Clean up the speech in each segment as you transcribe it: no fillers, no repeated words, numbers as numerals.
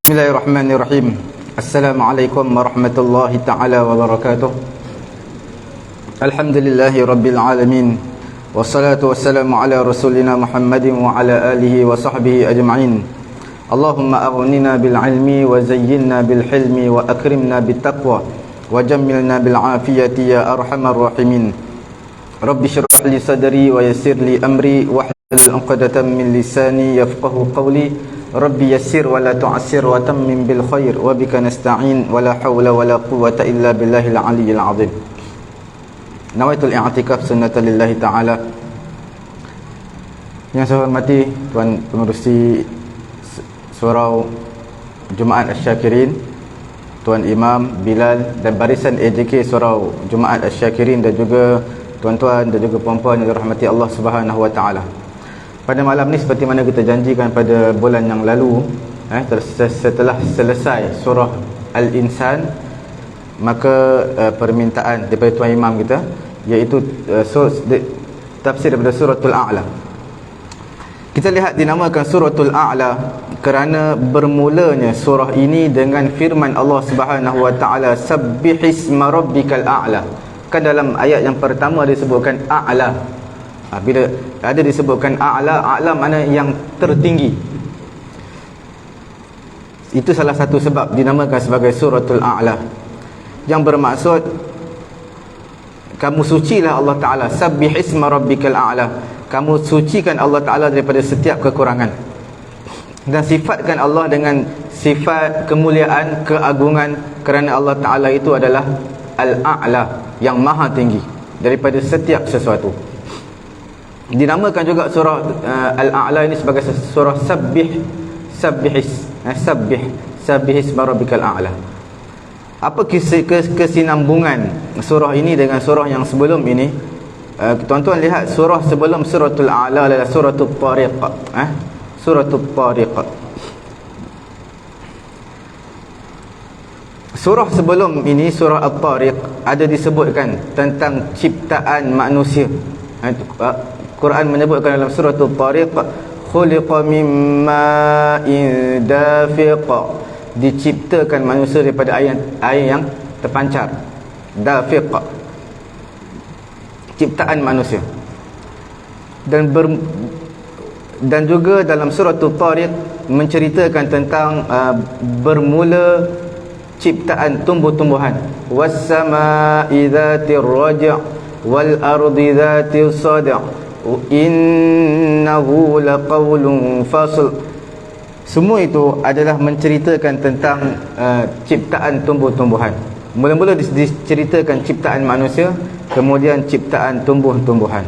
Bismillahirrahmanirrahim. Assalamualaikum warahmatullahi ta'ala wabarakatuh. Alhamdulillahi rabbil alamin. Wassalatu wassalamu ala rasulina Muhammadin wa ala alihi wa sahbihi ajma'in. Allahumma aghnina bil ilmi wa zayyinna bil hilmi wa akrimna bit taqwa wa jammilna bil afiyati ya arhamar rahimin. Rabbi shrah li sadri wa yassir li amri wahlul 'uqdatam min lisani yafqahu qawli. Rabbi yassir wa la tu'assir wa tammim bil khair wa bika nasta'in wa la hawla wa la quwwata illa billahil aliyyil azim. Nawaitul i'tikaf sunnatan lillahi ta'ala. Yang saya hormati Tuan Pengerusi Surau Jumaat Asy-Syakirin, Tuan Imam Bilal dan barisan AJK Surau Jumaat Asy-Syakirin, dan juga tuan-tuan dan juga puan-puan yang dirahmati Allah Subhanahu wa taala. Pada malam ni seperti mana kita janjikan pada bulan yang lalu, setelah selesai surah Al-Insan, maka permintaan daripada Tuan Imam kita, iaitu tafsir daripada Suratul A'la. Kita lihat dinamakan Suratul A'la kerana bermulanya surah ini dengan firman Allah Subhanahu wa taala, Sabbihisma rabbikal a'la. Kan dalam ayat yang pertama disebutkan A'la. Bila ada disebutkan A'la mana yang tertinggi. Itu salah satu sebab dinamakan sebagai Suratul A'la, yang bermaksud kamu sucilah Allah Ta'ala. Sabbihisma rabbikal a'la, kamu sucikan Allah Ta'ala daripada setiap kekurangan, dan sifatkan Allah dengan sifat kemuliaan, keagungan, kerana Allah Ta'ala itu adalah Al-A'la, yang maha tinggi daripada setiap sesuatu. Dinamakan juga surah Al-A'la ini sebagai surah Sabbihisma rabbikal a'la. Apa kesinambungan surah ini dengan surah yang sebelum ini? Tuan-tuan lihat, surah sebelum Suratul A'la adalah Suratul Tariq. Suratul Tariq. Surah sebelum ini, surah At-Tariq, ada disebutkan tentang ciptaan manusia. Quran menyebutkan dalam surah At-Tariq, khuliqa min ma'in dafiq, diciptakan manusia daripada air yang terpancar. Dafiq, ciptaan manusia. Dan juga dalam surah At-Tariq menceritakan tentang bermula ciptaan tumbuh-tumbuhan. Was-sama'i dzatir raj' wal ardi dzatir sad', innahu laqawlun fasl. Semua itu adalah menceritakan tentang ciptaan tumbuh-tumbuhan. Mula-mula diceritakan ciptaan manusia, kemudian ciptaan tumbuh-tumbuhan.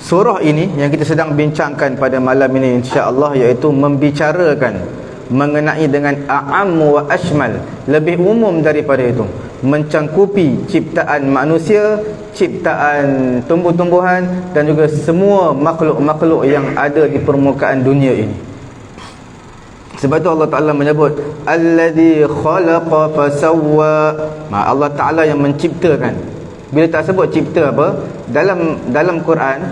Surah ini yang kita sedang bincangkan pada malam ini insya-Allah, iaitu membicarakan mengenai dengan a'am wa ashmal, lebih umum daripada itu, mencangkupi ciptaan manusia, ciptaan tumbuh-tumbuhan, dan juga semua makhluk-makhluk yang ada di permukaan dunia ini. Sebab itu Allah Ta'ala menyebut alladhi khalaqa fasawwa. Allah Ta'ala yang menciptakan. Bila tak sebut cipta apa, dalam Quran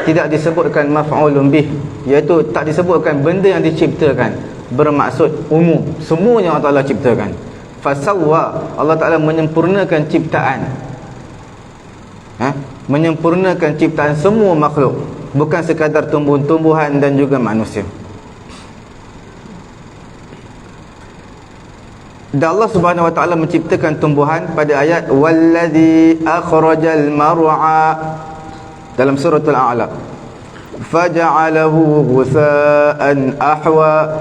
tidak disebutkan maf'ulun bih, iaitu tak disebutkan benda yang diciptakan, bermaksud umum, semuanya Allah Ta'ala ciptakan. Fasawwa, Allah Ta'ala menyempurnakan ciptaan, menyempurnakan ciptaan semua makhluk, bukan sekadar tumbuh-tumbuhan dan juga manusia. Dan Allah Subhanahu wa taala menciptakan tumbuhan pada ayat wallazi akhrajal mar'a dalam suratul A'la, faja'alahu ghutha'an ahwa.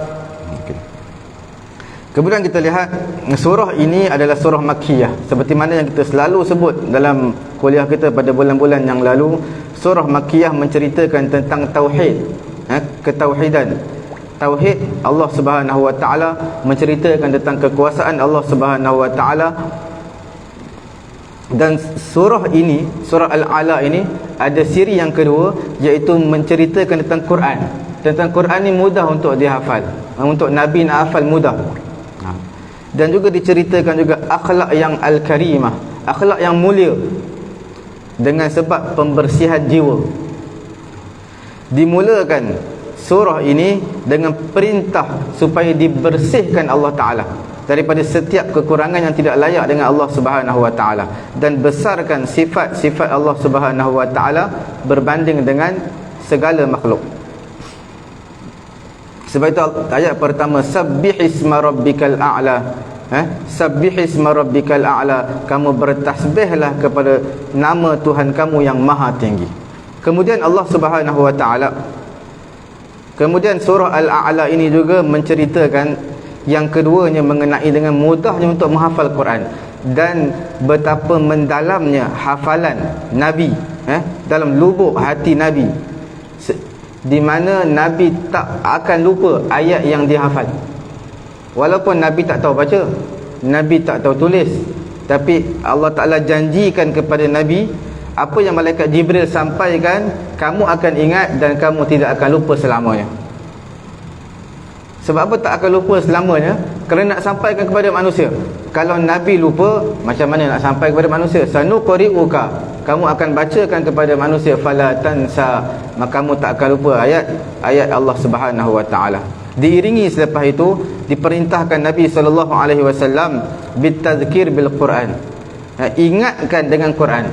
Kemudian kita lihat surah ini adalah surah Makkiyah. Seperti mana yang kita selalu sebut dalam kuliah kita pada bulan-bulan yang lalu, surah Makkiyah menceritakan tentang tauhid, ketauhidan. Tauhid Allah Subhanahu wa taala, menceritakan tentang kekuasaan Allah Subhanahu wa taala. Dan surah ini, surah Al-A'la ini, ada siri yang kedua, iaitu menceritakan tentang Quran. Tentang Quran ni mudah untuk dihafal, untuk Nabi nak hafal mudah. Dan juga diceritakan juga akhlak yang al-karimah, akhlak yang mulia, dengan sebab pembersihan jiwa. Dimulakan surah ini dengan perintah supaya dibersihkan Allah Ta'ala daripada setiap kekurangan yang tidak layak dengan Allah Subhanahu Wa Ta'ala, dan besarkan sifat-sifat Allah Subhanahu Wa Ta'ala berbanding dengan segala makhluk. Sebab itu ayat pertama, sabbihisma rabbikal a'la, sabbihisma rabbikal a'la, kamu bertasbihlah kepada nama Tuhan kamu yang maha tinggi. Kemudian Allah Subhanahu Wa Ta'ala, kemudian surah Al-A'la ini juga menceritakan yang keduanya mengenai dengan mudahnya untuk menghafal Quran dan betapa mendalamnya hafalan Nabi dalam lubuk hati Nabi, di mana Nabi tak akan lupa ayat yang dihafal. Walaupun Nabi tak tahu baca, Nabi tak tahu tulis, tapi Allah Ta'ala janjikan kepada Nabi, apa yang malaikat Jibril sampaikan, kamu akan ingat dan kamu tidak akan lupa selamanya. Sebab apa tak akan lupa selamanya? Kerana nak sampaikan kepada manusia. Kalau Nabi lupa, macam mana nak sampai kepada manusia? Sanuqri'uka, kamu akan bacakan kepada manusia, fala tansa, maka kamu tak akan lupa ayat Allah Subhanahu Wa Ta'ala. Diiringi selepas itu diperintahkan Nabi SAW bitazkir bil Quran, ingatkan dengan Quran,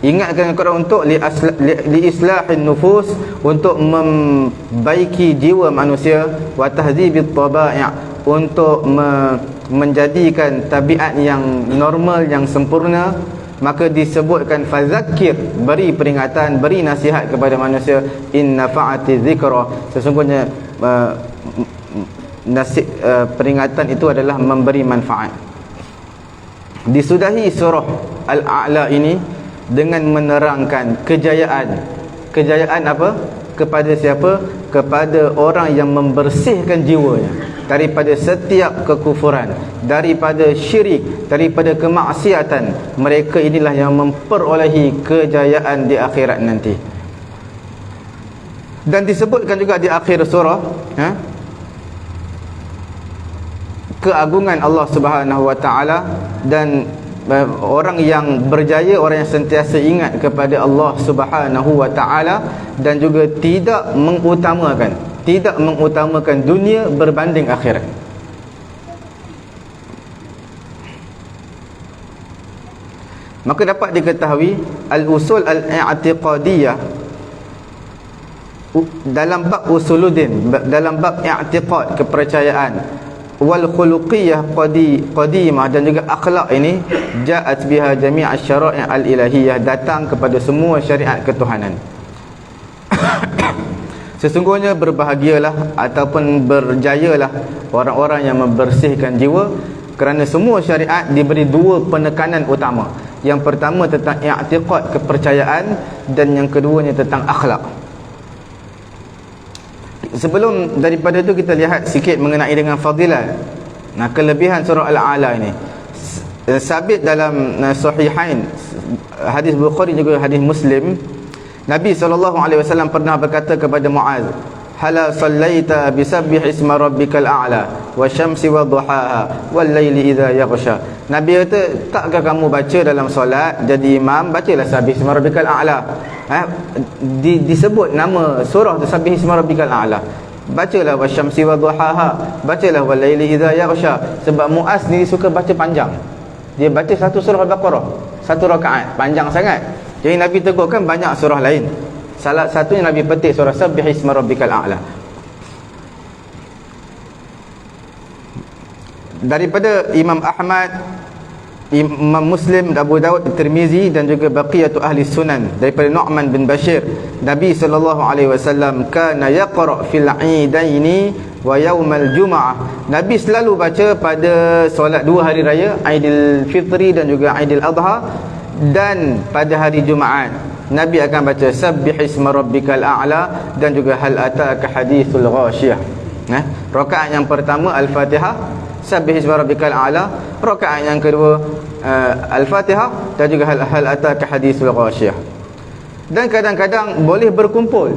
ingatkan dengan Quran untuk li islahin nufus, untuk membaiki jiwa manusia, wa tahdzibit tabai', untuk menjadikan tabiat yang normal, yang sempurna. Maka disebutkan fazakir, beri peringatan, beri nasihat kepada manusia, in nafa'ati dzikra, sesungguhnya peringatan itu adalah memberi manfaat. Disudahi surah Al-A'la ini dengan menerangkan kejayaan apa? Kepada siapa? Kepada orang yang membersihkan jiwanya daripada setiap kekufuran, daripada syirik, daripada kemaksiatan. Mereka inilah yang memperolehi kejayaan di akhirat nanti. Dan disebutkan juga di akhir surah keagungan Allah Subhanahu Wa Ta'ala, dan orang yang berjaya, orang yang sentiasa ingat kepada Allah Subhanahu Wa Ta'ala, dan juga tidak mengutamakan dunia berbanding akhirat. Maka dapat diketahui al-usul al-i'tiqadiyah dalam bab usuluddin, dalam bab i'tiqad, kepercayaan, wal khuluqiyah qadimah, dan juga akhlak ini, ja'at biha jami' asy-syara'i' al-ilahiyah, datang kepada semua syariat ketuhanan. Sesungguhnya berbahagialah ataupun berjayalah orang-orang yang membersihkan jiwa, kerana semua syariat diberi dua penekanan utama. Yang pertama tentang i'tiqad, kepercayaan, dan yang keduanya tentang akhlak. Sebelum daripada itu, kita lihat sikit mengenai dengan fadilat, kelebihan surah Al-A'la ini. Sabit dalam sahihain, hadis Bukhari juga hadis Muslim, Nabi SAW pernah berkata kepada Muaz, hala sallaita bisabbih isma rabbikal a'la wasyamsi wadduhaha wal laili idza yaghsha. Nabi kata, takkah kamu baca dalam solat jadi imam, bacalah sabbih isma rabbikal a'la. Disebut nama surah tu, sabbih isma rabbikal a'la. Bacalah wasyamsi wadduhaha, bacalah wal laili idza yaghsha. Sebab Muaz ni suka baca panjang. Dia baca satu surah Al-Baqarah, satu rakaat, panjang sangat. Jadi Nabi tegurkan banyak surah lain. Salah satunya Nabi petik surah sabbih isma rabbikal a'la. Daripada Imam Ahmad, Imam Muslim, Abu Daud, Tirmizi, dan juga baqiyatu ahli sunan, daripada Nu'man bin Bashir, Nabi SAW kana yaqra' fil 'idaini wa yaumal jum'ah. Nabi selalu baca pada solat dua hari raya, Aidil Fitri dan juga Aidil Adha, dan pada hari Jumaat Nabi akan baca sabbih isma rabbikal a'la, dan juga hal ataka hadithul ghashiyah. Rakaat yang pertama Al-Fatihah, sabbih isma rabbikal a'la. Rakaat yang kedua Al-Fatihah, dan juga hal ataka hadithul ghashiyah. Dan kadang-kadang boleh berkumpul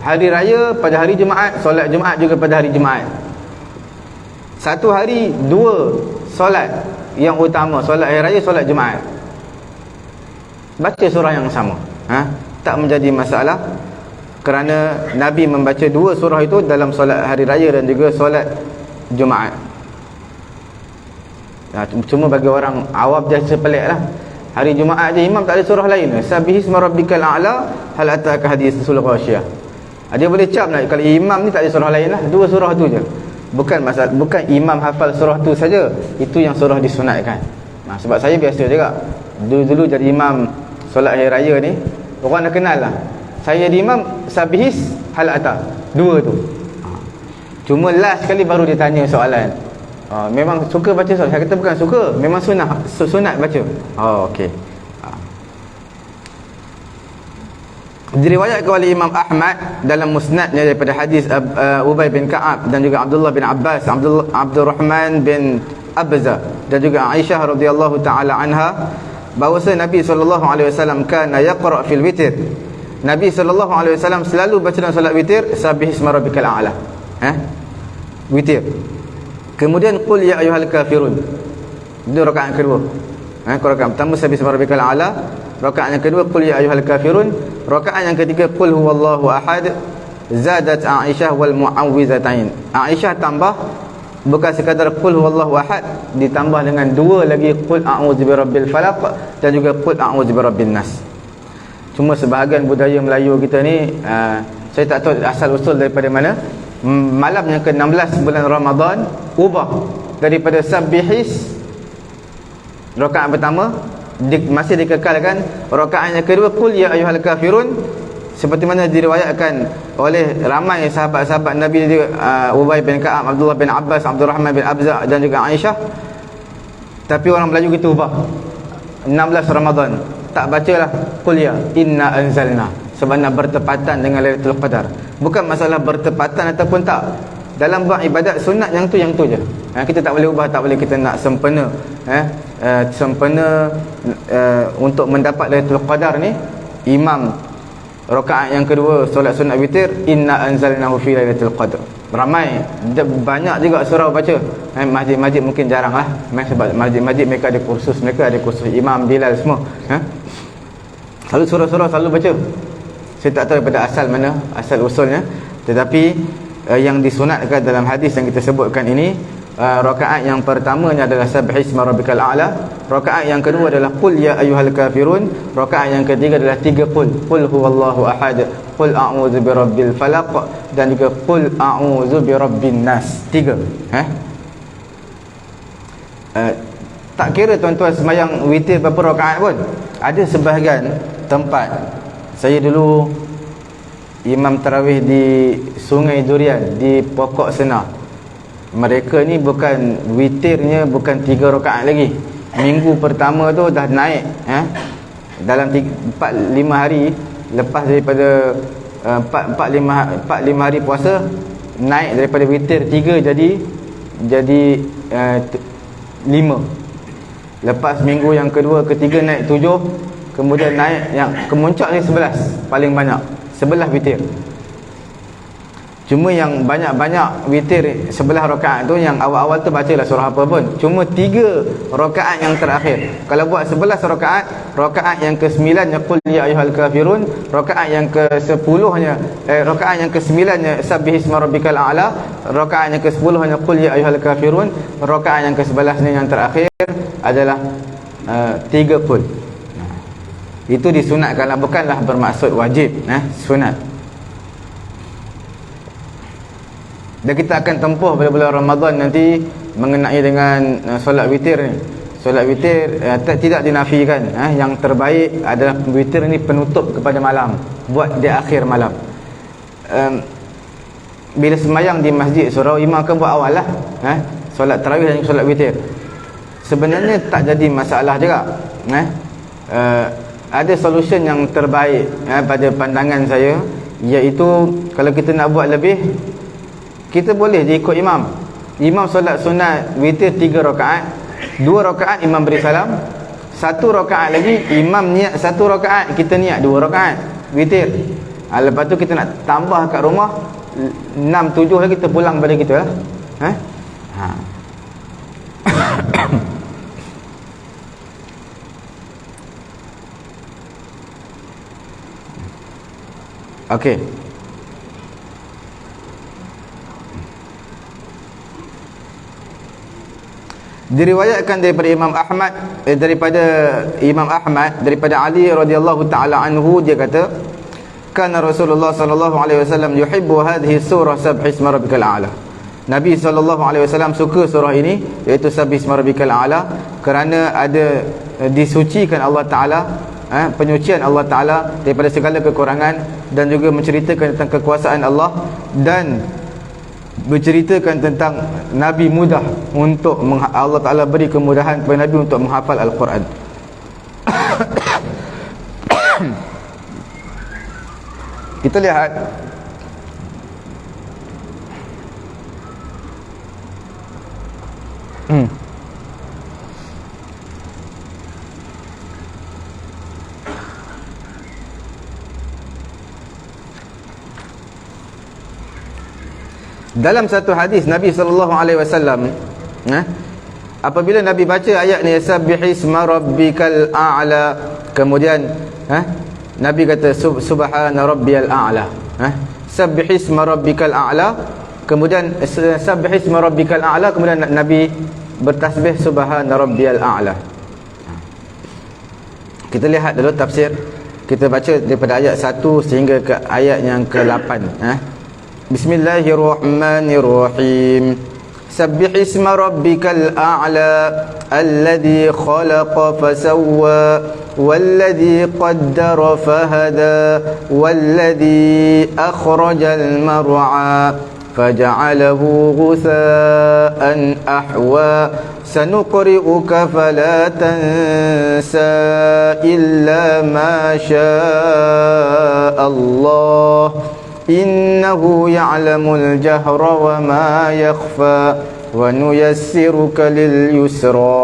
hari raya pada hari Jumaat, solat Jumaat juga pada hari Jumaat. Satu hari dua solat yang utama, solat hari raya, solat Jumaat, baca surah yang sama, tak menjadi masalah. kerana Nabi membaca 2 surah itu dalam solat hari raya dan juga solat Jumaat. Cuma bagi orang awam biasa pelik lah. Hari Jumaat je imam tak ada surah lain. Sabbihisma rabbikal a'la, hal ataka hadithul ghasyiyah. Dia boleh cap lah kalau imam ni tak ada surah lain lah, 2 surah tu je. Bukan imam hafal surah tu saja, itu yang surah disunatkan. Sebab saya biasa juga dulu jadi imam solat hari raya ni, orang dah kenal lah saya jadi imam sabihis hal ata 2 tu. Cuma last sekali baru dia tanya soalan, memang suka baca surah? Saya kata bukan suka, memang sunat baca. Okey. Diriwayatkan oleh Imam Ahmad dalam musnadnya daripada hadis Ubay bin Ka'ab dan juga Abdullah bin Abbas, Abdurrahman bin Abza dan juga Aisyah radhiyallahu taala anha, bahawa Nabi sallallahu alaihi wasallam kana yaqra fil witir. Nabi sallallahu alaihi wasallam selalu baca dalam solat witir sabbihisma rabbikal a'la. Witir. Kemudian qul ya ayyuhal kafirun. Itu rakaat kedua. Rakaat pertama sabbihisma rabbikal a'la, rakaat yang kedua qul ya ayyuhal kafirun, rakaat yang ketiga qul huwallahu ahad. Zadat Aisyah wal muawwizatain. Aisyah tambah bukan sekadar qul huwallahu ahad, ditambah dengan 2 lagi qul a'udzu birabbil falaq dan juga qul a'udzu birabbin nas. Cuma sebahagian budaya Melayu kita ni saya tak tahu asal usul daripada mana, malam yang ke-16 bulan Ramadan ubah daripada sabbihis rakaat pertama masih dikekalkan, rakaat yang kedua qul ya ayyuhal kafirun, seperti mana diriwayatkan oleh ramai sahabat-sahabat Nabi juga, Ubay bin Ka'ab, Abdullah bin Abbas, Abdurrahman bin Abza dan juga Aisyah. Tapi orang Melayu kita ubah 16 Ramadan, tak bacalah qul ya inna anzalna, sebab nak bertepatan dengan Lailatul Qadar. Bukan masalah bertepatan ataupun tak, dalam buat ibadat sunat yang tu je. Kita tak boleh ubah, tak boleh kita nak sempena untuk mendapat Lailatul Qadar ni. Imam rakaat yang kedua solat sunat witir inna anzalnahu fi lailatul qadr. Ramai banyak juga surau baca. Masjid-masjid mungkin jarang lah, sebab masjid-masjid mereka ada kursus Imam Bilal semua. Selalu surau-surau selalu baca. Saya tak tahu daripada asal mana, asal usulnya, tetapi yang disunatkan dalam hadis yang kita sebutkan ini, rakaat yang pertamanya adalah sabbihisma rabbikal a'la, rakaat yang kedua adalah qul ya ayyuhal kafirun, rakaat yang ketiga adalah 3 qul huwallahu ahad, qul a'udzu birabbil falaq dan juga qul a'udzu birabbin nas. 3. Tak kira tuan-tuan sembahyang witir berapa rakaat pun. Ada sebahagian tempat, saya dulu imam tarawih di Sungai Durian di Pokok Senar. Mereka ni bukan witirnya bukan 3 rakaat lagi. Minggu pertama tu dah naik, dalam 4-5 hari lepas daripada 4-5 hari puasa, naik daripada witir 3 jadi 5. Lepas minggu yang kedua ketiga naik 7, kemudian naik yang kemuncak ni 11, paling banyak 11 witir. Cuma yang banyak-banyak witir 11 rakaat tu, yang awal-awal tu bacalah surah apa pun. Cuma 3 rakaat yang terakhir. Kalau buat 11 rakaat, rakaat yang ke-9 nya qul ya ayyuhal kafirun, rakaat yang ke-10 nya rakaat yang ke-9 nya sabbihisma rabbikal a'la, rakaat yang ke-10 nya qul ya ayyuhal kafirun, rakaat yang ke-11 ni yang terakhir adalah 3 qul. Itu disunatkanlah, bukanlah bermaksud wajib, sunat. Dan kita akan tempuh pada bulan Ramadan nanti mengenai dengan solat witir ni. Solat witir tidak dinafikan. Yang terbaik adalah witir ni penutup kepada malam, buat di akhir malam. Bila sembahyang di masjid, surau imam akan buat awal lah, solat tarawih dan solat witir. Sebenarnya tak jadi masalah juga. Ada solution yang terbaik pada pandangan saya, iaitu kalau kita nak buat lebih, kita boleh je ikut imam. Imam solat sunat witir 3 rakaat, 2 rakaat imam beri salam, 1 rakaat lagi imam niat 1 rakaat, kita niat 2 rakaat witir. Lepas tu kita nak tambah kat rumah 6-7 lagi, kita pulang pada kita lah. Okey. Diriwayatkan daripada Imam Ahmad daripada Ali radhiyallahu taala anhu, dia kata kana Rasulullah sallallahu alaihi wasallam yuhibbu hadhihi surah Sabbihisma rabbikal a'la. Nabi sallallahu alaihi wasallam suka surah ini, iaitu Sabbihisma rabbikal a'la, kerana ada disucikan Allah taala, penyucian Allah taala daripada segala kekurangan, dan juga menceritakan tentang kekuasaan Allah, dan berceritakan tentang Nabi mudah untuk Allah taala beri kemudahan kepada Nabi untuk menghafal Al-Quran. Kita lihat dalam satu hadis Nabi sallallahu alaihi wasallam, apabila Nabi baca ayat ni, sabbihisma rabbikal a'la, kemudian Nabi kata subhana rabbiyal a'la, sabbihisma rabbikal a'la, kemudian sabbihisma rabbikal a'la, kemudian Nabi bertasbih subhana rabbiyal a'la. Kita lihat dulu tafsir. Kita baca daripada ayat 1 sehingga ke ayat yang ke-8. Bismillahirrahmanirrahim. Sabbihisma rabbikal a'la alladhi khalaqa fasawwa والذي قدر فهدى والذي أخرج المرعى فجعله غثاء أحوى سنقرئك فلا تنسى إلا ما شاء الله إنه يعلم الجهر وما يخفى ونيسرك لليسرى.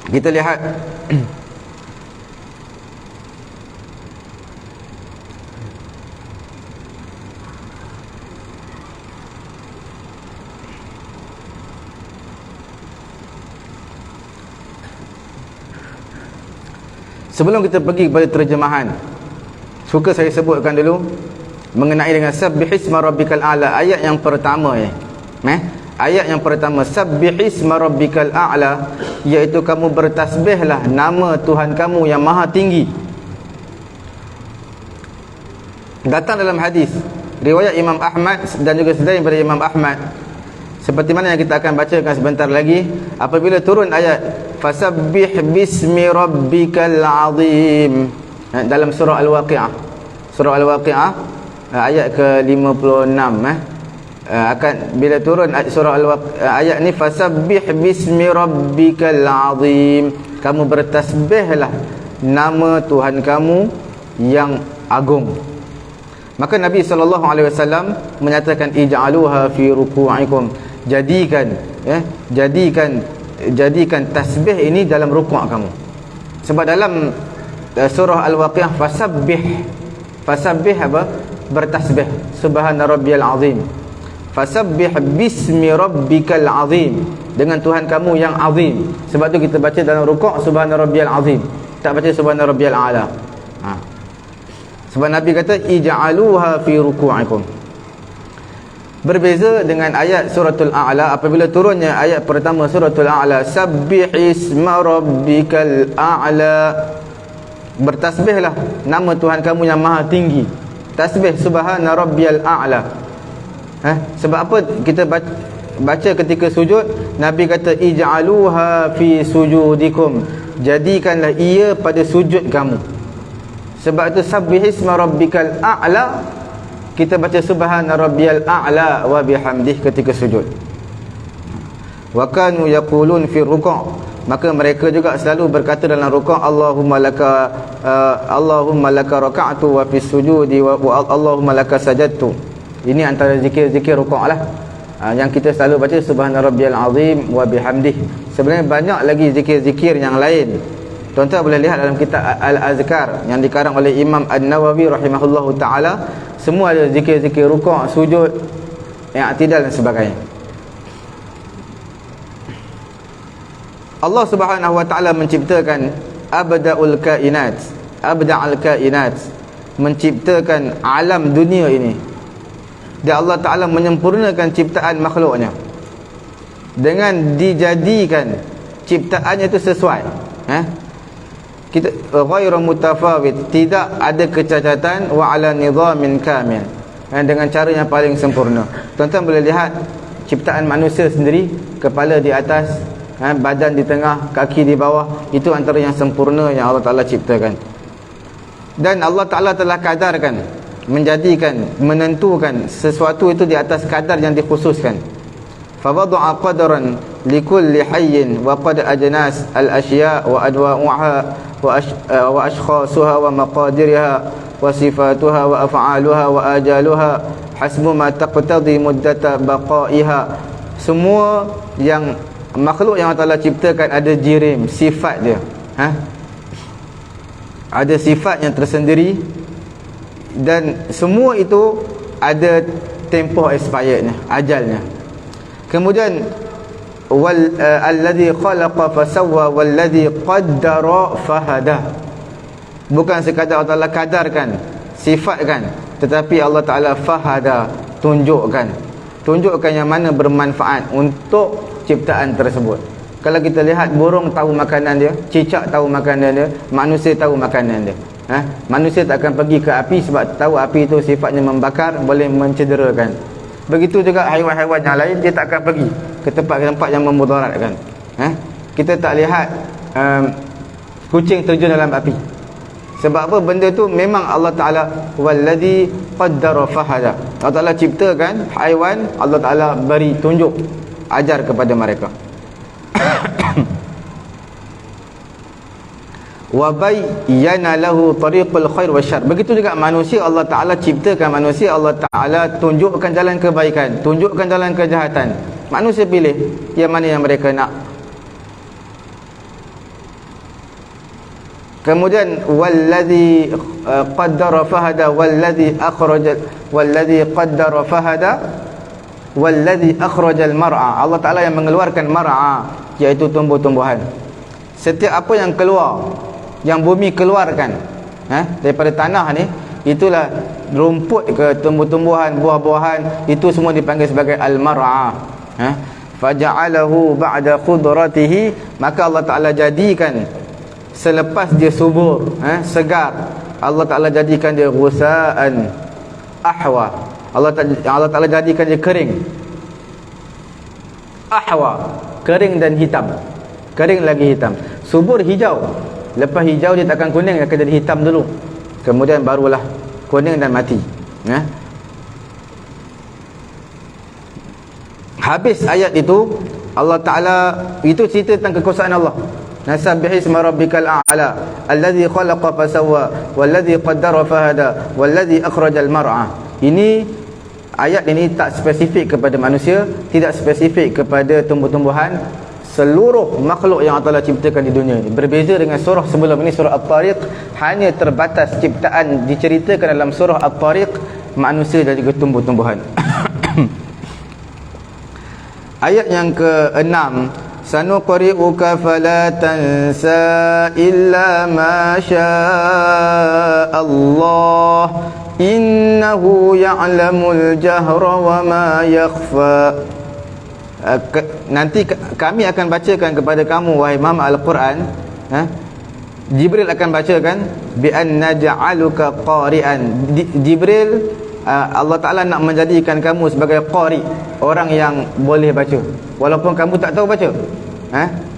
Kita lihat sebelum kita pergi kepada terjemahan, suka saya sebutkan dulu mengenai dengan sabbihisma rabbikal a'la, ayat yang pertama ayat yang pertama, sabbihisma rabbikal a'la, iaitu kamu bertasbihlah nama Tuhan kamu yang maha tinggi. Datang dalam hadis riwayat Imam Ahmad dan juga selain daripada Imam Ahmad, seperti mana yang kita akan bacakan sebentar lagi, apabila turun ayat fasabbih bismi rabbikal azim dalam surah Al-Waqi'ah, surah Al-Waqi'ah ayat ke-56, akan bila turun surah ayat ni, fasabbih bismi rabbikal azim, kamu bertasbihlah nama Tuhan kamu yang agung. Maka Nabi SAW menyatakan ij'aluha fi ruku'ikum, jadikan tasbih ini dalam rukuk kamu. Sebab dalam surah Al-Waqi'ah fasabbih apa? Bertasbih subhana rabbiyal azim. Fasabbih bismi rabbikal azim, dengan Tuhan kamu yang azim. Sebab tu kita baca dalam rukuk subhana rabbiyal azim, tak baca subhana rabbiyal a'la. Sebab Nabi kata ij'aluha fi ruku'ikum. Berbeza dengan ayat suratul A'la, apabila turunnya ayat pertama suratul A'la, sabbihisma rabbikal a'la, bertasbihlah nama Tuhan kamu yang maha tinggi. Tasbih subhana rabbiyal a'la. Sebab apa kita baca ketika sujud, Nabi kata ij'aluha fi sujudikum, jadikanlah ia pada sujud kamu. Sebab itu sabbihisma rabbikal a'la, kita baca subhana rabbiyal a'la wa bihamdih ketika sujud. Wa kanu yaqulun fi ruku', maka mereka juga selalu berkata dalam rukuk, Allahumma laka raka'tu wa fi sujudi wa Allahumma laka sajadtu. Ini antara zikir-zikir rukuk lah, yang kita selalu baca subhana rabbiyal azim wa bihamdih. Sebenarnya banyak lagi zikir-zikir yang lain. Tuan-tuan boleh lihat dalam kitab Al-Azkar yang dikarang oleh Imam An-Nawawi rahimahullahu ta'ala. Semua ada zikir-zikir rukuk, sujud, i'tidal dan sebagainya. Allah Subhanahu wa ta'ala menciptakan abda'ul kainat, menciptakan alam dunia ini. Dan Allah Ta'ala menyempurnakan ciptaan makhluknya. dengan dijadikan ciptaannya itu sesuai, kita ghairu mutafawit, tidak ada kecacatan, wa ala nizamin kamil, dengan cara yang paling sempurna. Tuan-tuan boleh lihat ciptaan manusia sendiri, kepala di atas, badan di tengah, kaki di bawah, itu antara yang sempurna yang Allah Ta'ala ciptakan. Dan Allah Ta'ala telah kadarkan, menjadikan, menentukan sesuatu itu di atas kadar yang dikhususkan. Fawada'a qadaran likulli hayyin wa qad ajnas al-asya' wa adwa'uha wa ashkhasuha wa maqadiriha wa sifatuha wa af'aluha wa ajaluha hasbu ma taqtadi muddata baqaiha. Semua yang makhluk yang Allah Ta'ala ciptakan ada jirim, sifat dia, ada sifat yang tersendiri, dan semua itu ada tempoh expirednya, ajalnya. Kemudian alladhi khalaqa fasawwa walladhi qaddara fahada. Bukan sekadar Allah Ta'ala kadarkan, sifatkan, tetapi Allah Ta'ala fahada, tunjukkan yang mana bermanfaat untuk ciptaan tersebut. Kalau kita lihat burung tahu makanan dia, cicak tahu makanan dia, manusia tahu makanan dia. Manusia tak akan pergi ke api sebab tahu api itu sifatnya membakar, boleh mencederakan. Begitu juga haiwan-haiwan yang lain, dia tak akan pergi ke tempat-tempat yang memudaratkan. Kita tak lihat kucing terjun dalam api. Sebab apa? Benda tu memang Allah Ta'ala walladhi qaddara fahada. Allah Ta'ala ciptakan haiwan, Allah Ta'ala beri tunjuk, ajar kepada mereka. wa bayyana lahu tariqul khair wasyarr. Begitu juga manusia, Allah Taala ciptakan manusia, Allah Taala tunjukkan jalan kebaikan, tunjukkan jalan kejahatan. Manusia pilih yang mana yang mereka nak. Kemudian wallazi qaddara fahada wallazi qaddara fahada wallazi akhrajal mar'a. Allah Taala yang mengeluarkan mar'a, iaitu tumbuh-tumbuhan. Setiap apa yang keluar, yang bumi keluarkan daripada tanah ni, itulah rumput ke tumbuh-tumbuhan, buah-buahan, itu semua dipanggil sebagai al-mar'a. Faja'alahu ba'da khudratihi, maka Allah Taala jadikan selepas dia subur, segar, Allah Taala jadikan dia ghusaan ahwa. Allah Taala jadikan dia kering, ahwa, kering dan hitam. Kering lagi hitam. Subur hijau, lepas hijau dia takkan kuning, akan jadi hitam dulu, kemudian barulah kuning dan mati. Habis ayat itu, Allah Ta'ala, itu cerita tentang kekuasaan Allah. Nasabbih isma rabbikal a'la alladhi khalaqa fasawwa walladhi qaddara fahada walladhi akhrajal mar'a. Ini ayat ini tak spesifik kepada manusia, tidak spesifik kepada tumbuh-tumbuhan, seluruh makhluk yang Allah ciptakan di dunia ini. Berbeza dengan surah sebelum ini, surah At-Tariq, hanya terbatas ciptaan diceritakan dalam surah At-Tariq manusia dan juga tumbuh-tumbuhan. Ayat yang ke-6, sanuqri'uka fala tansa illa ma syaa Allah innahu ya'lamul jahra wa ma yakhfa. Nanti kami akan bacakan kepada kamu, wahai Muhammad, Al-Quran. Jibril akan bacakan, bi anna ja'aluka qari'an. Jibril, Allah Ta'ala nak menjadikan kamu sebagai qari, orang yang boleh baca, walaupun kamu tak tahu baca,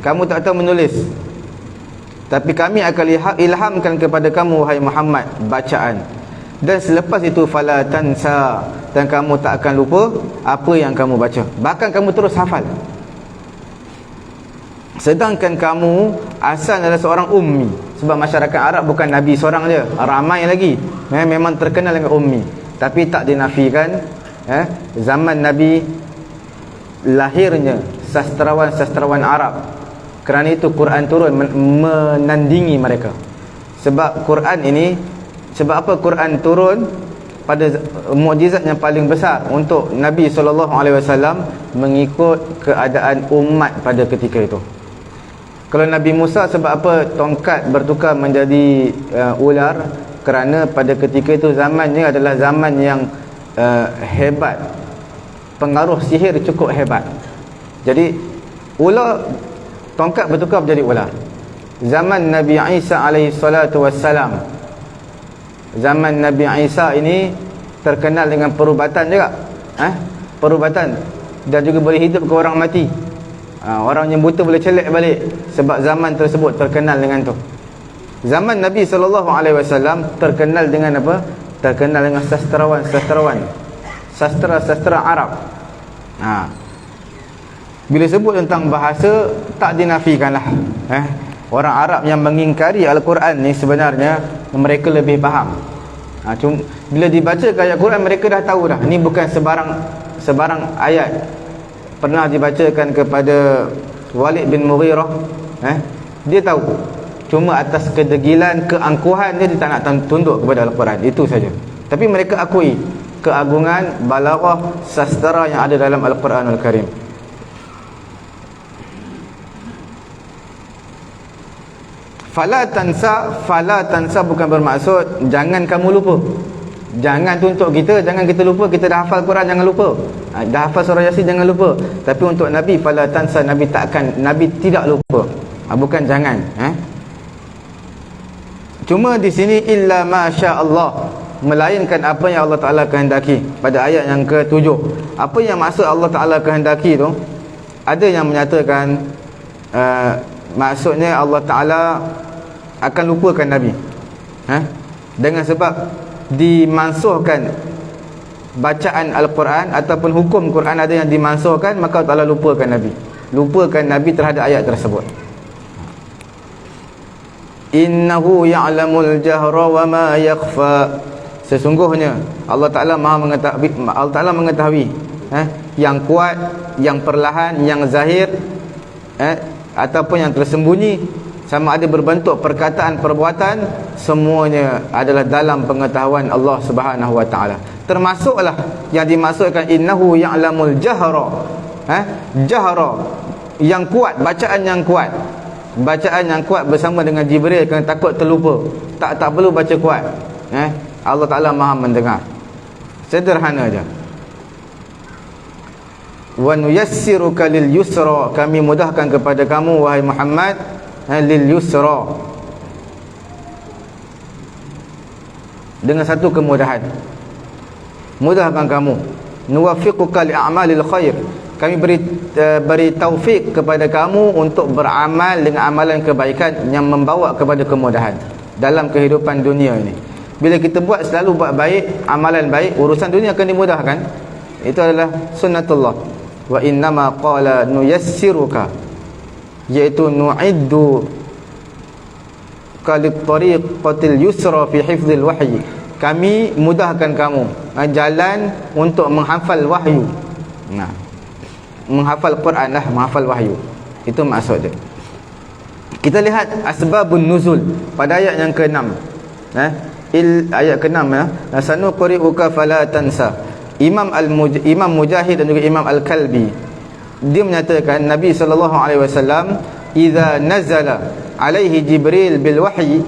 kamu tak tahu menulis, tapi kami akan ilhamkan kepada kamu, wahai Muhammad, bacaan. Dan selepas itu fala tansa, dan kamu tak akan lupa apa yang kamu baca, bahkan kamu terus hafal. Sedangkan kamu asal adalah seorang ummi, sebab masyarakat Arab bukan Nabi seorang je, ramai lagi memang terkenal dengan ummi. Tapi tak dinafikan zaman Nabi lahirnya sastrawan-sastrawan Arab. Kerana itu Quran turun menandingi mereka. Sebab Quran ini, sebab apa Quran turun pada mukjizat yang paling besar untuk Nabi SAW mengikut keadaan umat pada ketika itu. Kalau Nabi Musa, sebab apa tongkat bertukar menjadi ular? Kerana pada ketika itu zamannya adalah zaman yang hebat, pengaruh sihir cukup hebat. Jadi ular, tongkat bertukar menjadi ular. Zaman Nabi Isa alaihi salatu wassalam, zaman Nabi Isa ini terkenal dengan perubatan juga, perubatan, dan juga boleh hidup ke orang mati. Orang yang buta boleh celek balik, sebab zaman tersebut terkenal dengan tu. Zaman Nabi SAW terkenal dengan apa? Terkenal dengan sastrawan sastra Arab. Bila sebut tentang bahasa, tak dinafikanlah. Orang Arab yang mengingkari Al-Quran ni sebenarnya mereka lebih faham. Cuma bila dibaca ayat Quran, mereka dah tahu dah, ni bukan sebarang ayat. Pernah dibacakan kepada Walid bin Mughirah, dia tahu, cuma atas kedegilan, keangkuhan dia tak nak tunduk kepada Al-Quran, itu saja. Tapi mereka akui keagungan balaghah sastra yang ada dalam Al-Quranul Karim. Fala tansa bukan bermaksud jangan kamu lupa. Jangan tu untuk kita, jangan kita lupa. Kita dah hafal Quran, jangan lupa. Dah hafal surah Yasin, jangan lupa. Tapi untuk Nabi, fala tansa, Nabi tidak lupa. Bukan jangan. Cuma di sini illa masya Allah, melainkan apa yang Allah Ta'ala kehendaki. Pada ayat yang ke-7, apa yang maksud Allah Ta'ala kehendaki tu, ada yang menyatakan maksudnya Allah Ta'ala akan lupakan Nabi, dengan sebab dimansuhkan bacaan Al-Quran ataupun hukum Quran ada yang dimansuhkan, maka Allah Ta'ala lupakan Nabi terhadap ayat tersebut. Innahu ya'lamul jahra wa ma yakhfa, sesungguhnya Allah Ta'ala mengetahui yang kuat, yang perlahan, yang zahir, ataupun yang tersembunyi, sama ada berbentuk perkataan, perbuatan, semuanya adalah dalam pengetahuan Allah Subhanahu wa Ta'ala. Termasuklah yang dimaksudkan innahu ya'lamul jahra, jahra yang kuat, bacaan yang kuat bersama dengan Jibril, kerana takut terlupa. Tak perlu baca kuat. Allah Ta'ala Maha mendengar. Sederhana aja. Wa nuyassiruka lil yusra, kami mudahkan kepada kamu wahai Muhammad, lil yusra, dengan satu kemudahan, mudahkan kamu. Nuwaffiquka li a'malil khair, kami beri taufik kepada kamu untuk beramal dengan amalan kebaikan yang membawa kepada kemudahan dalam kehidupan dunia ini. Bila kita selalu buat baik, amalan baik, urusan dunia akan dimudahkan. Itu adalah sunnatullah. Wa innama qala nuyassiruka, iaitu nu'iddu kalit tariqatil yusra fi hifzil wahyi, kami mudahkan kamu jalan untuk menghafal wahyu. Menghafal Quran lah, menghafal wahyu. Itu maksud dia. Kita lihat asbabun nuzul pada ayat yang ke-6. Ayat ke-6, sanuqri'uka fala tansa. Imam Mujahid dan juga Imam Al-Kalbi, dia menyatakan Nabi SAW, idza nazala alaihi Jibril bil wahyi,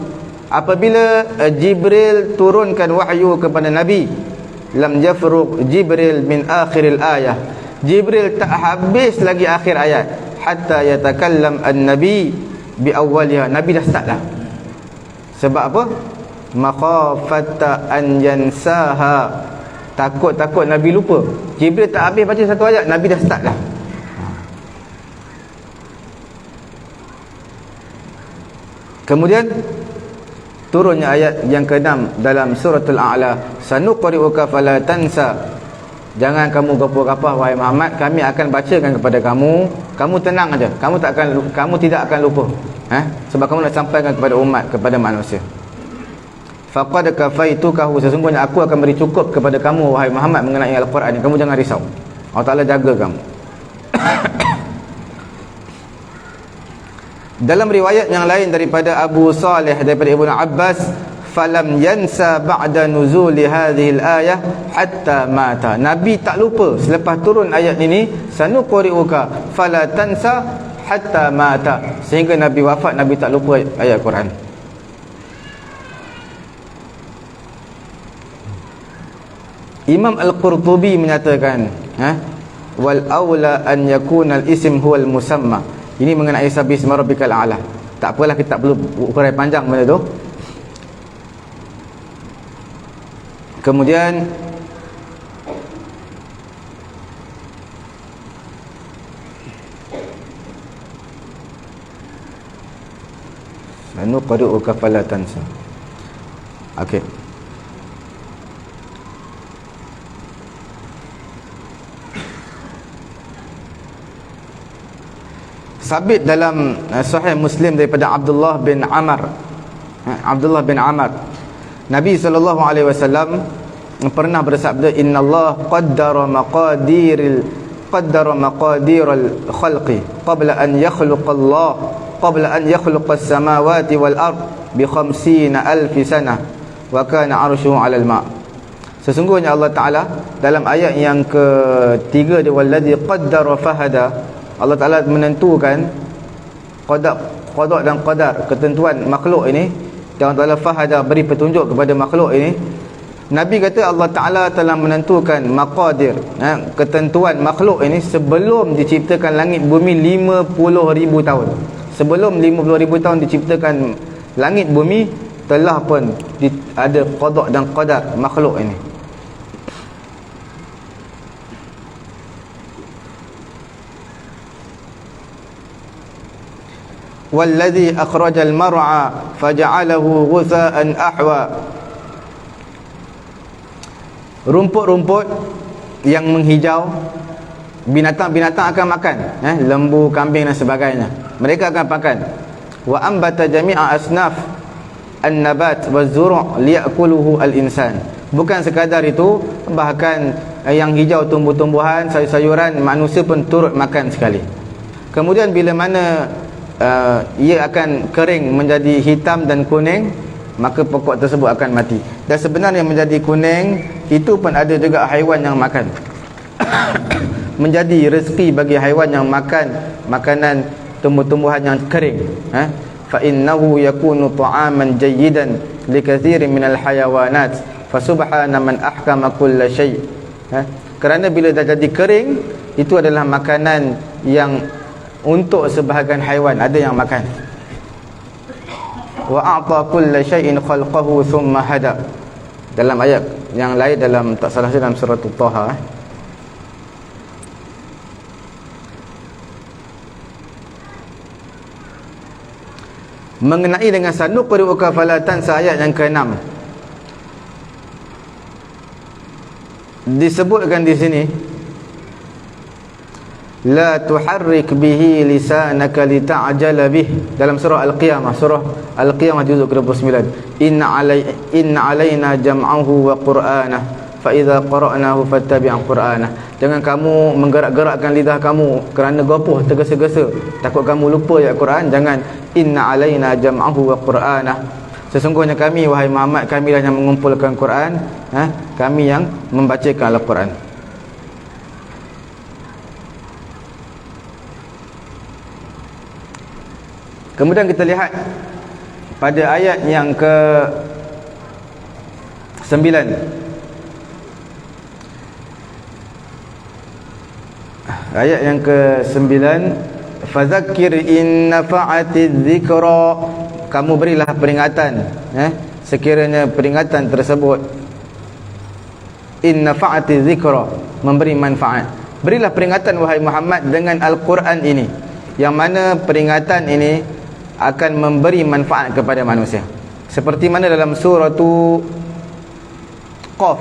apabila Jibril turunkan wahyu kepada Nabi, lam yafruq Jibril min akhiril ayah, Jibril tak habis lagi akhir ayat, hatta yatakallam an-nabi bi awwaliha, Nabi dah start dah. Sebab apa? Makhafata an yansaha, takut Nabi lupa. Jibril tak habis baca satu ayat, Nabi dah start dah. Kemudian turunnya ayat yang ke-6 dalam suratul A'la, sanuqri'uka fala tansa, jangan kamu gapah-gapah wahai Muhammad, kami akan bacakan kepada kamu, kamu tenang aja, kamu tidak akan lupa. Sebab kamu nak sampaikan kepada umat, kepada manusia. Faqad kafaitukahu, sesungguhnya aku akan beri cukup kepada kamu wahai Muhammad mengenai Al-Quran ini, kamu jangan risau. Allah Ta'ala jaga kamu. Dalam riwayat yang lain daripada Abu Salih daripada Ibnu Abbas, falam yansa ba'da nuzuli hadhihi al-ayah hatta mata, Nabi tak lupa selepas turun ayat ini, sanuqri'uka fala tansa hatta mata, sehingga Nabi wafat, Nabi tak lupa ayat Quran. Imam Al-Qurtubi menyatakan, wal aula an yakuna al ism huwa al musamma. Ini mengenai sabbi isma rabbikal a'la. Tak apalah, kita tak perlu ukuran panjang benda tu. Kemudian sanuqri'uka fala tansa. Okey. Sabit dalam Sahih Muslim daripada Abdullah bin Amr. Abdullah bin Amr, Nabi SAW pernah bersabda, innallaha qaddara maqadiral khalqi qabla an yakhluqa as-samawati wal ard bi 50,000 sanah wa kana 'arshuhu 'alal ma'. Sesungguhnya Allah Ta'ala dalam ayat yang ketiga dia, walladzi qaddara fahada, Allah Ta'ala menentukan qada dan qadar, ketentuan makhluk ini. Dan Allah Ta'ala fahada, beri petunjuk kepada makhluk ini. Nabi kata Allah Ta'ala telah menentukan maqadir, ketentuan makhluk ini sebelum diciptakan langit bumi 50,000 tahun. Sebelum 50,000 tahun diciptakan langit bumi, telah pun ada qada dan qadar makhluk ini. Walladhi akhrajal mar'a faja'alahu ghutha'an ahwa. Rumput-rumput yang menghijau, binatang-binatang akan makan, lembu, kambing dan sebagainya, mereka akan makan. Wa ambata jami'a asnaf an-nabat waz-zuru' liya'kuluhu al-insan. Bukan sekadar itu, bahkan yang hijau, tumbuh-tumbuhan, sayur-sayuran, manusia pun turut makan sekali. Kemudian bila mana ia akan kering menjadi hitam dan kuning, maka pokok tersebut akan mati. Dan sebenarnya menjadi kuning itu pun ada juga haiwan yang makan. Menjadi rezeki bagi haiwan yang makan makanan tumbuh-tumbuhan yang kering. Fa innahu yakunu ta'aman jayyidan likatsirin minal hayawanat fa subhana man ahkama kulla syai'. Kerana bila dah jadi kering, itu adalah makanan yang untuk sebahagian haiwan ada yang makan. Wa a'ta kulla syai'in khalqahu thumma hada. Dalam ayat yang lain, dalam tak salah saya dalam surah Taha, mengenai dengan sanuqri'uka fala tansa, ayat yang ke-6 disebutkan di sini, la tuharrik bihi lisanaka lita'jala bih, dalam surah Al-Qiyamah, surah Al-Qiyamah juzuk ke-29. Inna alaina jam'ahu wa qur'anah fa idza qara'nahu fattabi' qur'anah. Jangan kamu menggerak-gerakkan lidah kamu kerana gopoh, tergesa-gesa, takut kamu lupa ayat Quran. Jangan. Inna alaina jam'ahu wa qur'anah, sesungguhnya kami, wahai Muhammad, kamilah yang mengumpulkan Quran, kami yang membacakan Al-Quran. Kemudian kita lihat pada ayat yang ke-9. Ayat yang ke-9, fadzakir in nafa'atiz dzikra, kamu berilah peringatan, sekiranya peringatan tersebut, in nafa'atiz dzikra, memberi manfaat. Berilah peringatan wahai Muhammad dengan Al-Quran ini, yang mana peringatan ini akan memberi manfaat kepada manusia. Seperti mana dalam surah Qaf,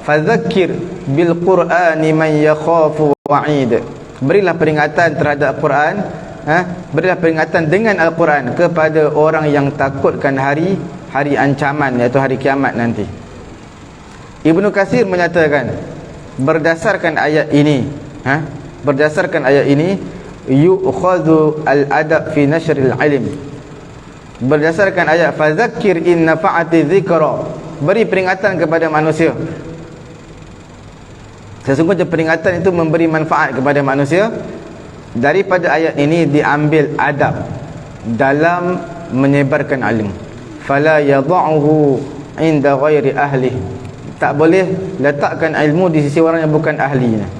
fadzakir bil qur'ani man yakhafu wa'id. Berilah peringatan terhadap Quran, berilah peringatan dengan Al-Quran kepada orang yang takutkan hari ancaman, iaitu hari kiamat nanti. Ibnu Katsir menyatakan, berdasarkan ayat ini, yu'khadhu al-adab fi nashril ilm. Berdasarkan ayat fadzakir in nafa'ati dzikra, beri peringatan kepada manusia. Sesungguhnya peringatan itu memberi manfaat kepada manusia. Daripada ayat ini diambil adab dalam menyebarkan ilmu. Fala yadh'uhu 'inda ghairi ahli, tak boleh letakkan ilmu di sisi orang yang bukan ahlinya.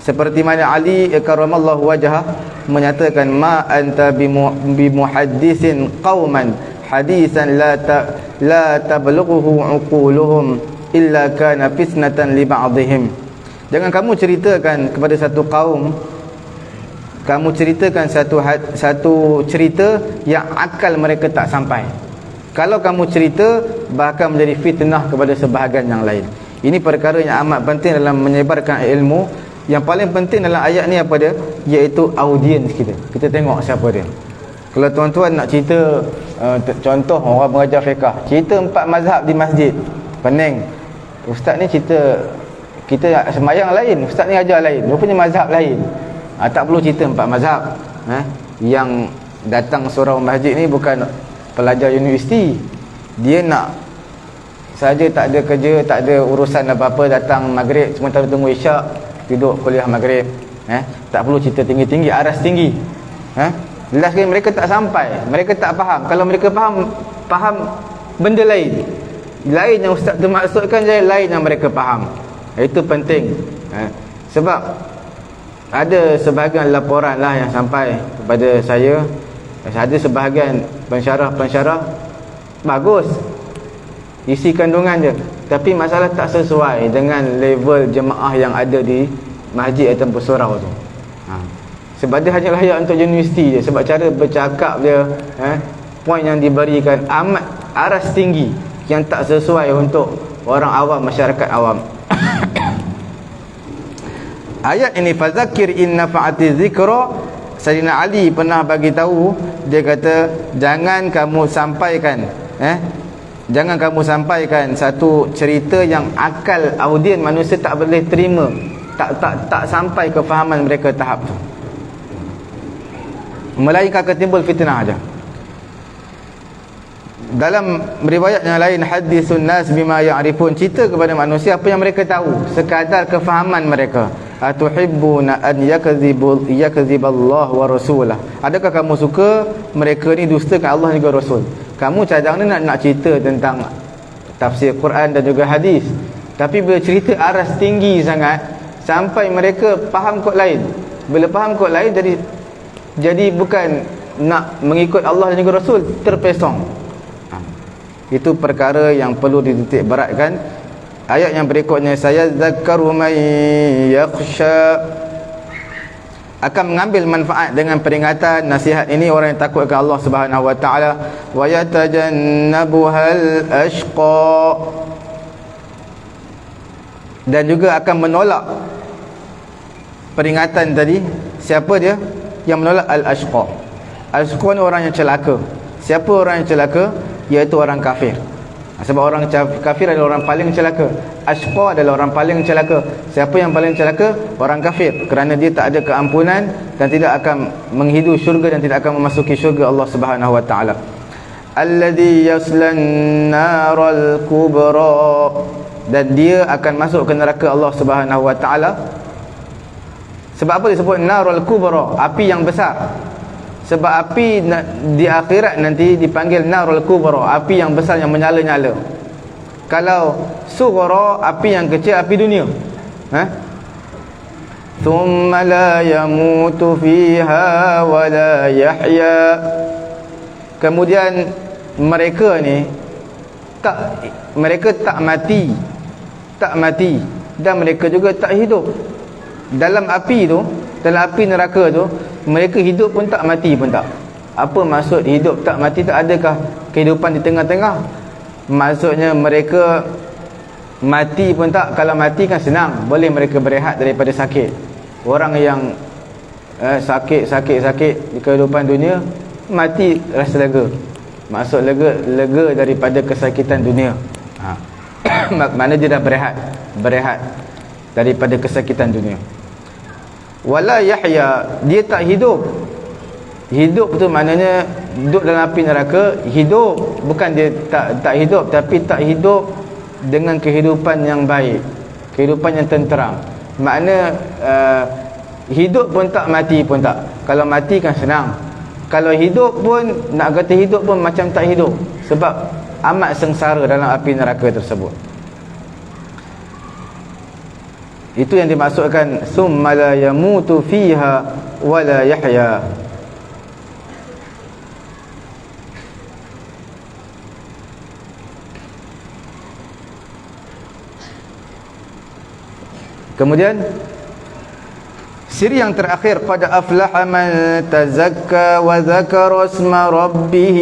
Seperti mana Ali karramallahu wajhah menyatakan, ma anta bimuhaddisin qauman hadisan la tablughuhu uquluhum illa kana fitnatan li ba'dihim. Jangan kamu ceritakan kepada satu kaum, kamu ceritakan satu cerita yang akal mereka tak sampai. Kalau kamu cerita, bahkan menjadi fitnah kepada sebahagian yang lain. Ini perkara yang amat penting dalam menyebarkan ilmu. Yang paling penting dalam ayat ni apa dia? Iaitu audiens kita. Kita tengok siapa dia. Kalau tuan-tuan nak cerita contoh orang mengajar fiqah, cerita 4 mazhab di masjid, pening. Ustaz ni cerita kita sembahyang lain, ustaz ni ajar lain, rupanya mazhab lain. Tak perlu cerita 4 mazhab. Yang datang surau masjid ni bukan pelajar universiti. Dia nak saja, tak ada kerja, tak ada urusan apa-apa, datang maghrib sementara tunggu isyak, duduk kuliah maghrib. Tak perlu cerita tinggi-tinggi, aras tinggi. Jelas sekali mereka tak sampai, mereka tak faham. Kalau mereka faham benda lain yang ustaz tu maksudkan, je lain yang mereka faham. Itu penting. Sebab ada sebahagian laporan lah yang sampai kepada saya. Ada sebahagian pensyarah bagus isi kandungan je, tapi masalah tak sesuai dengan level jemaah yang ada di masjid ataupun surau tu. Sebab dia hanya layak untuk universiti je. Sebab cara bercakap dia, poin yang diberikan amat aras tinggi, yang tak sesuai untuk orang awam, masyarakat awam. Ayat ini, fazakir in nafa'ati zikra. Sayyidina Ali pernah bagi tahu, dia kata jangan kamu sampaikan jangan kamu sampaikan satu cerita yang akal audien manusia tak boleh terima, tak sampai ke fahaman mereka tahap tu, melainkan akan timbul fitnah aja. Dalam riwayat yang lain, hadisun nas bima ya'rifun, cerita kepada manusia apa yang mereka tahu, sekadar kefahaman mereka. Atuhibbuna an yakziballahu wa rasulah. Adakah kamu suka mereka ni dustakan Allah dan juga Rasul? Kamu cadang ni nak cerita tentang tafsir Quran dan juga hadis, tapi bila cerita aras tinggi sangat sampai mereka faham kod lain. Bila faham kod lain, jadi bukan nak mengikut Allah dan juga Rasul, terpesong. Itu perkara yang perlu dititik beratkan. Ayat yang berikutnya, saya zakaru man yakhsha, akan mengambil manfaat dengan peringatan nasihat ini orang yang takut kepada Allah Subhanahu wa taala. Wa yatajannabuhal ashqa, dan juga akan menolak peringatan tadi. Siapa dia yang menolak? Al-ashqa. Al-ashqa ni orang yang celaka. Siapa orang yang celaka? Iaitu orang kafir. Sebab orang kafir adalah orang paling celaka. Ashqa adalah orang paling celaka. Siapa yang paling celaka? Orang kafir, kerana dia tak ada keampunan dan tidak akan menghidu syurga dan tidak akan memasuki syurga Allah Subhanahu wa taala. Alladhi yaslan naral kubra, dan dia akan masuk ke neraka Allah Subhanahu wa taala. Sebab apa disebut narul kubra, api yang besar? Sebab api di akhirat nanti dipanggil narul kubra, api yang besar yang menyala-nyala. Kalau sughra, api yang kecil, api dunia. Thumma la yamutu fiha wa la yahya. Kemudian mereka ni mereka tak mati dan mereka juga tak hidup. Dalam api tu, dalam api neraka tu, mereka hidup pun tak, mati pun tak. Apa maksud hidup tak mati tak? Adakah kehidupan di tengah-tengah? Maksudnya mereka mati pun tak. Kalau mati kan senang, boleh mereka berehat daripada sakit. Orang yang sakit di kehidupan dunia, mati rasa lega. Maksud lega daripada kesakitan dunia. Maknanya dia dah berehat daripada kesakitan dunia. Wala yahya, dia tak hidup. Hidup tu maknanya duduk dalam api neraka. Hidup bukan dia tak hidup, tapi tak hidup dengan kehidupan yang baik, kehidupan yang tenteram. Makna hidup pun tak, mati pun tak. Kalau mati kan senang. Kalau hidup pun, nak kata hidup pun macam tak hidup, sebab amat sengsara dalam api neraka tersebut. Itu yang dimaksudkan summa la yamutu fiha wa la yahya. Kemudian siri yang terakhir, qad aflaha man tazakka wa dzakara isma rabbih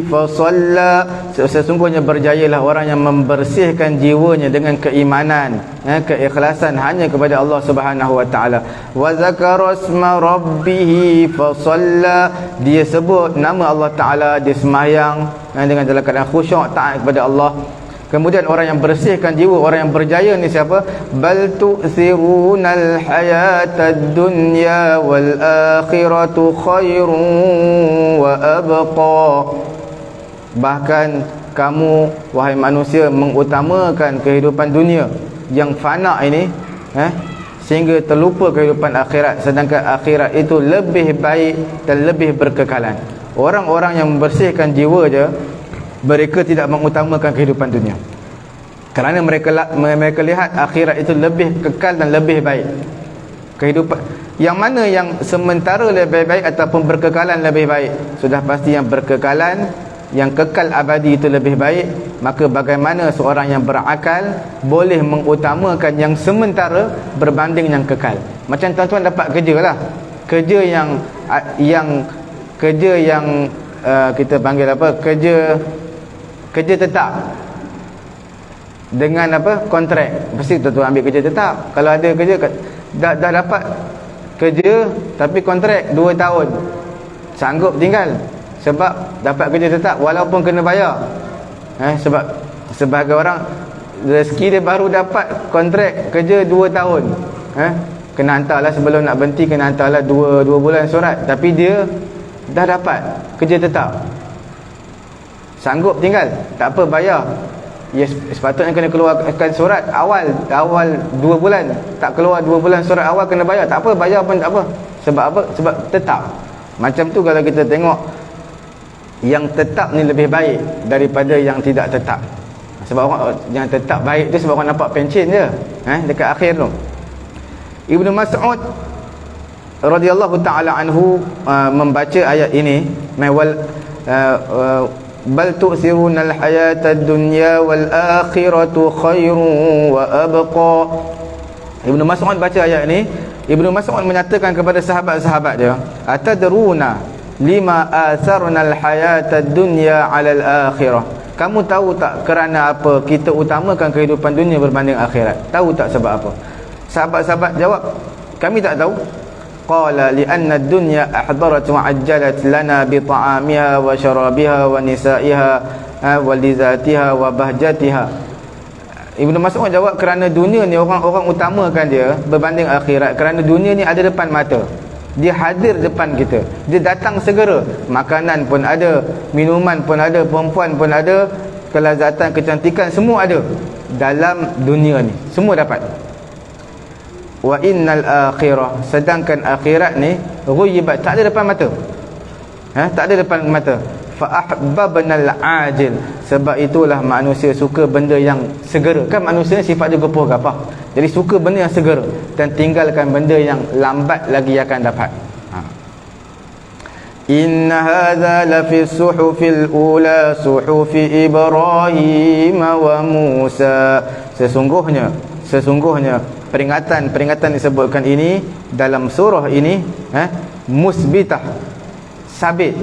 fa shalla. Sesungguhnya berjayalah orang yang membersihkan jiwanya dengan keimanan, keikhlasan hanya kepada Allah Subhanahu wa taala. Wa dzakara isma rabbih fa shalla, dia sebut nama Allah taala, dia sembahyang dengan dalam keadaan khusyuk taat kepada Allah. Kemudian orang yang bersihkan jiwa, orang yang berjaya ni siapa? Bal tu'thirunal hayatad dunya wal akhiratu khairun wa abqa. Bahkan kamu wahai manusia mengutamakan kehidupan dunia yang fana ini, sehingga terlupa kehidupan akhirat, sedangkan akhirat itu lebih baik dan lebih berkekalan. Orang-orang yang membersihkan jiwa je, mereka tidak mengutamakan kehidupan dunia, kerana mereka lihat akhirat itu lebih kekal dan lebih baik. Kehidupan yang mana yang sementara lebih baik ataupun berkekalan lebih baik? Sudah pasti yang berkekalan, yang kekal abadi itu lebih baik. Maka bagaimana seorang yang berakal boleh mengutamakan yang sementara berbanding yang kekal? Macam tuan-tuan dapat kerja lah, kerja yang kita panggil apa, kerja tetap dengan apa, kontrak. Mesti tuan-tuan ambil kerja tetap. Kalau ada kerja dah dapat kerja tapi kontrak 2 tahun, sanggup tinggal sebab dapat kerja tetap walaupun kena bayar. Sebab sebagai orang rezeki dia baru dapat kontrak kerja 2 tahun, kena hantarlah sebelum nak berhenti, kena hantarlah 2 bulan surat, tapi dia dah dapat kerja tetap, sanggup tinggal, tak apa bayar. Ya, sepatutnya kena keluarkan surat awal 2 bulan, tak keluar 2 bulan surat awal kena bayar, tak apa bayar pun tak apa. Sebab apa? Sebab tetap. Macam tu kalau kita tengok, yang tetap ni lebih baik daripada yang tidak tetap. Sebab orang yang tetap baik tu sebab orang nampak pencen je dekat akhir tu. Ibnu Mas'ud radhiyallahu taala anhu membaca ayat ini, bal tu'thirunal hayatad dunya wal akhiratu khairun wa abqa. Ibnu Mas'ud baca ayat ini. Ibnu Mas'ud menyatakan kepada sahabat-sahabat dia, atadruna lima atharnal hayatad dunya 'alal akhirah. Kamu tahu tak kerana apa kita utamakan kehidupan dunia berbanding akhirat? Tahu tak sebab apa? Sahabat-sahabat jawab, kami tak tahu. Qala li'anna ad-dunya ahdarat wa ajjalat lana bi ta'amiha wa syarabiha wa nisa'iha wa lizatiha wa bahjatiha. Ibnu Mas'ud jawab, kerana dunia ni orang-orang utamakan dia berbanding akhirat. Kerana dunia ni ada depan mata, dia hadir depan kita, dia datang segera. Makanan pun ada, minuman pun ada, perempuan pun ada, kelazatan, kecantikan semua ada dalam dunia ni, semua dapat. Wa innal akhirah, sedangkan akhirat ni ghuyibat, tak ada depan mata, tak ada depan mata. Fa ahbabnal ajil, sebab itulah manusia suka benda yang segera. Kan manusia ni sifat dia gepuh gapah, jadi suka benda yang segera dan tinggalkan benda yang lambat lagi akan dapat. Inna hadza la fi suhufil ula suhufi Ibrahim wa Musa. Sesungguhnya peringatan disebutkan ini dalam surah ini, musbitah, sabit,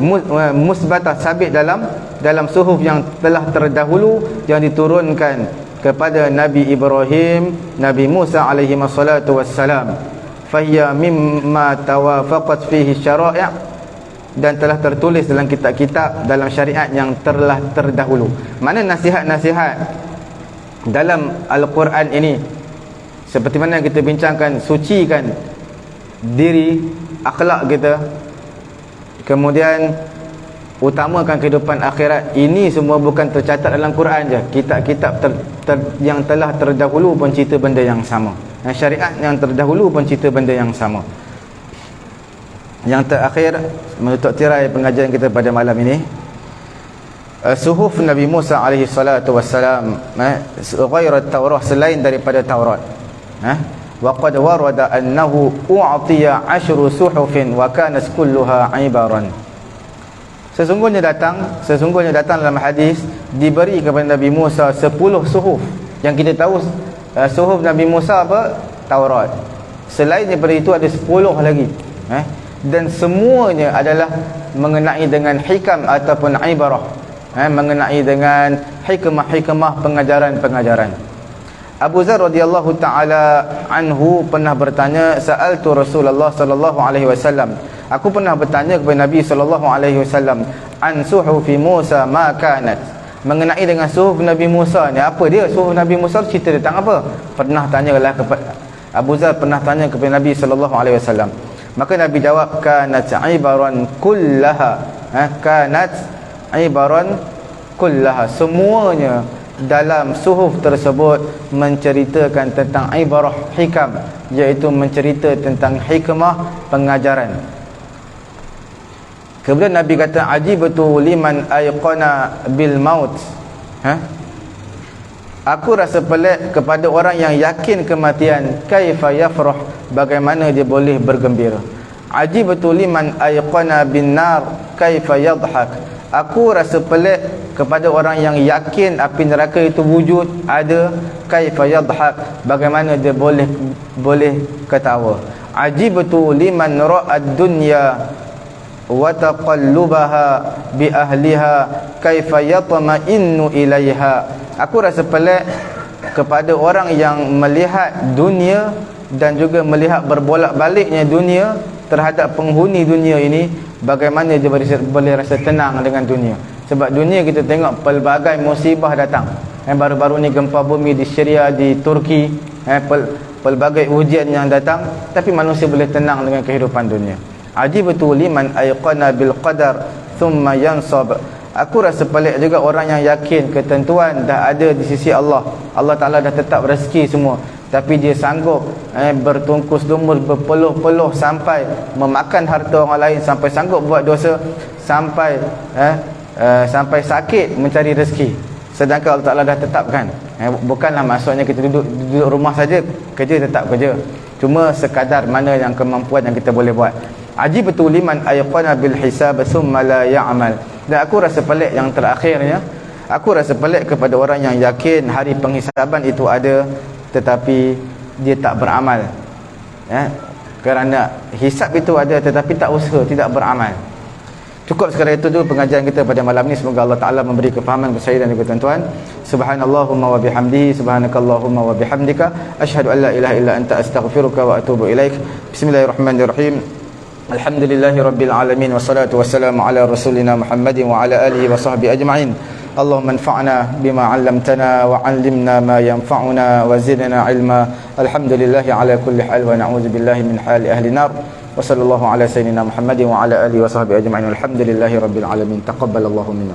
musbatah, sabit dalam suhuf yang telah terdahulu yang diturunkan kepada Nabi Ibrahim, Nabi Musa alaihi wassalatu wassalam. Fahiya mimma tawafaqat fihi syara'i', dan telah tertulis dalam kitab-kitab, dalam syariat yang telah terdahulu. Mana nasihat-nasihat dalam Al-Quran ini, seperti mana kita bincangkan, sucikan diri, akhlak kita, kemudian utamakan kehidupan akhirat. Ini semua bukan tercatat dalam Quran je. Kitab-kitab yang telah terdahulu pun cerita benda yang sama, syariat yang terdahulu pun cerita benda yang sama. Yang terakhir, menutup tirai pengajian kita pada malam ini, suhuf Nabi Musa alaihi salatu wassalam, ghairat Taurah, selain daripada Taurat. wa qad warada annahu u'tiya 10 suhufin wa kanat kulluha ibaran. Sesungguhnya datang dalam hadis diberi kepada Nabi Musa 10 suhuf. Yang kita tahu suhuf Nabi Musa apa? Taurat. Selain daripada itu ada 10 lagi. Dan semuanya adalah mengenai dengan hikam ataupun ibarah, mengenai dengan hikmah-hikmah pengajaran-pengajaran. Abu Dzar radhiyallahu taala anhu pernah bertanya, sa'altu Rasulullah sallallahu alaihi wasallam, aku pernah bertanya kepada Nabi sallallahu alaihi wasallam, an suhufi Musa ma kanat, mengenai dengan suhuf Nabi Musa ni, apa dia suhuf Nabi Musa, cerita tentang apa? Pernah tanyalah kepada Abu Dzar, pernah tanya kepada Nabi sallallahu alaihi wasallam. Maka Nabi jawab, kanat ibaran kullaha, kanat ibaran kullaha, semuanya dalam suhuf tersebut menceritakan tentang ibarah hikam, iaitu mencerita tentang hikmah pengajaran. Kemudian Nabi kata, ajibtu liman ayqana bil maut, aku rasa pelik kepada orang yang yakin kematian, kaifa yafrah, bagaimana dia boleh bergembira. Ajibtu liman ayqana bin nar, kaifa yadhhak, aku rasa pelik kepada orang yang yakin api neraka itu wujud, ada, kaifa yadhhak, bagaimana dia boleh ketawa. Ajibtu liman ra'ad dunya wa taqallubaha bi ahliha, kaifa yatma'innu ilaiha, aku rasa pelik kepada orang yang melihat dunia dan juga melihat berbolak-baliknya dunia terhadap penghuni dunia ini, bagaimana dia boleh rasa tenang dengan dunia. Sebab dunia kita tengok pelbagai musibah datang. Baru-baru ni gempa bumi di Syria, di Turki, pelbagai ujian yang datang, tapi manusia boleh tenang dengan kehidupan dunia. Ajibtu liman ayqana bil qadar thumma yansab, aku rasa pelik juga orang yang yakin ketentuan dah ada di sisi Allah. Allah Ta'ala dah tetap rezeki semua, tapi dia sanggup bertungkus lumus, berpeluh-peluh sampai memakan harta orang lain, sampai sanggup buat dosa, sampai sampai sakit mencari rezeki. Sedangkan Allah Ta'ala dah tetapkan. Bukanlah maksudnya kita duduk rumah saja, kerja tetap kerja, cuma sekadar mana yang kemampuan yang kita boleh buat. Ajibtu liman ayqana bil hisab thumma la ya'mal, dan aku rasa pelik yang terakhirnya, aku rasa pelik kepada orang yang yakin hari penghisaban itu ada tetapi dia tak beramal, kerana hisab itu ada tetapi tak usaha, tidak beramal. Cukup sekadar itu dulu pengajian kita pada malam ni. Semoga Allah Ta'ala memberi kefahaman kepada saya dan juga tuan-tuan. Subhanallahumma wa bihamdihi, subhanakallahumma wa bihamdika, asyhadu an la ilaha illa anta, astaghfiruka wa atubu ilaik. Bismillahirrahmanirrahim. Alhamdulillahi rabbil alamin, wassalatu wassalamu ala rasulina Muhammadin wa ala alihi wa sahbihi ajma'in. Allahumma anfa'na bima 'allamtana wa 'allimna ma yanfa'una wa zidna 'ilma. Alhamdulillahi ala kulli hal wa na'udzu billahi min hali ahli nar. Wa sallallahu ala sayyidina Muhammadin wa ala alihi wa sahbihi ajma'in. Alhamdulillahi rabbil alamin. Taqabbalallahu minna.